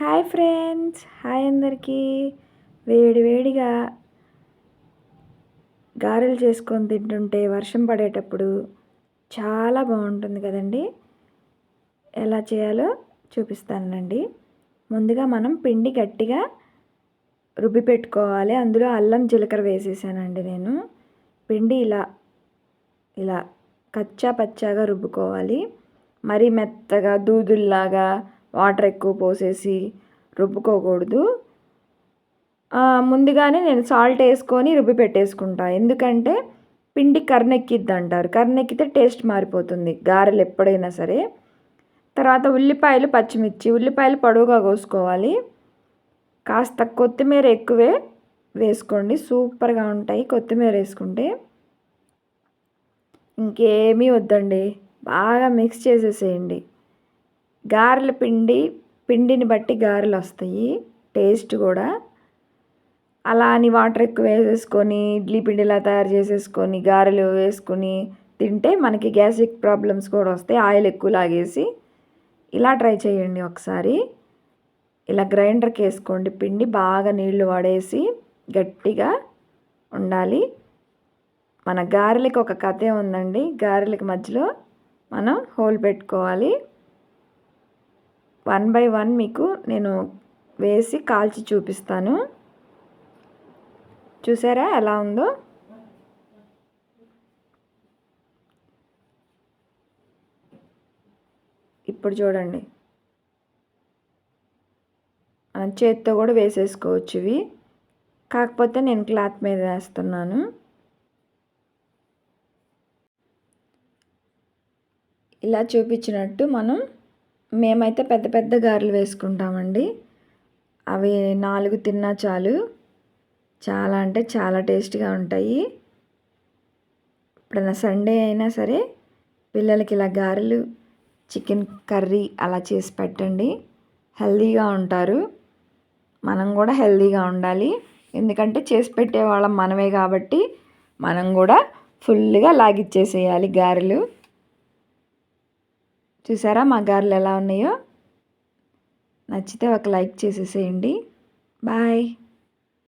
Hi friends, hi అందరికీ. వేడి వేడిగా గారెలు చేసుకొని తింటుంటే వర్షం పడేటప్పుడు చాలా బాగుంటుంది కదండి. ఎలా చేయాలో చూపిస్తానండి. ముందుగా మనం పిండి గట్టిగా రుబ్బి పెట్టుకోవాలి. అందులో అల్లం జీలకర్ర వేసేసానండి నేను. పిండి ఇలా ఇలా కచ్చా పచ్చాగా రుబ్బుకోవాలి. మరీ మెత్తగా దూదుల్లాగా వాటర్ ఎక్కువ పోసేసి రుబ్బుకోకూడదు. ముందుగానే నేను సాల్ట్ వేసుకొని రుబ్బి పెట్టేసుకుంటా. ఎందుకంటే పిండి కర్నెక్కిద్ది అంటారు. కర్నెక్కితే టేస్ట్ మారిపోతుంది గారెలు ఎప్పుడైనా సరే. తర్వాత ఉల్లిపాయలు, పచ్చిమిర్చి, ఉల్లిపాయలు పొడవుగా కోసుకోవాలి. కాస్త కొత్తిమీర ఎక్కువే వేసుకోండి, సూపర్గా ఉంటాయి కొత్తిమీర వేసుకుంటే. ఇంకేమీ వద్దండి, బాగా మిక్స్ చేసేసేయండి. గారెల పిండిని బట్టి గారెలు వస్తాయి, టేస్ట్ కూడా. అలా అని వాటర్ ఎక్కువ వేసేసుకొని ఇడ్లీ పిండిలా తయారు చేసేసుకొని గారెలు వేసుకొని తింటే మనకి గ్యాస్ట్రిక్ ప్రాబ్లమ్స్ కూడా వస్తాయి. ఆయిల్ ఎక్కువ లాగేసి ఇలా ట్రై చేయండి ఒకసారి. ఇలా గ్రైండర్కి వేసుకోండి. పిండి బాగా నీళ్లు వాడేసి గట్టిగా ఉండాలి. మన గారెలకి ఒక కథే ఉందండి. గారెలకి మధ్యలో మనం హోల్ పెట్టుకోవాలి. 1 by 1 మీకు నేను వేసి కాల్చి చూపిస్తాను. చూసారా ఎలా ఉందో? ఇప్పుడు చూడండి, మనం చేత్తో కూడా వేసేసుకోవచ్చు ఇవి. కాకపోతే నేను క్లాత్ మీద వేస్తున్నాను. ఇలా చూపించినట్టు మేమైతే పెద్ద పెద్ద గారెలు వేసుకుంటామండి. అవి 4 తిన్నా చాలు. చాలా అంటే చాలా టేస్ట్గా ఉంటాయి. ఎప్పుడైనా సండే అయినా సరే పిల్లలకి ఇలా గారెలు, చికెన్ కర్రీ అలా చేసి పెట్టండి. హెల్తీగా ఉంటారు. మనం కూడా హెల్తీగా ఉండాలి. ఎందుకంటే చేసి పెట్టేవాళ్ళం మనమే కాబట్టి మనం కూడా ఫుల్గా లాగిచ్చేసేయాలి గారెలు. చూసారా మా గారెలు ఎలా ఉన్నాయో? నచ్చితే ఒక లైక్ చేసేసేయండి. బాయ్.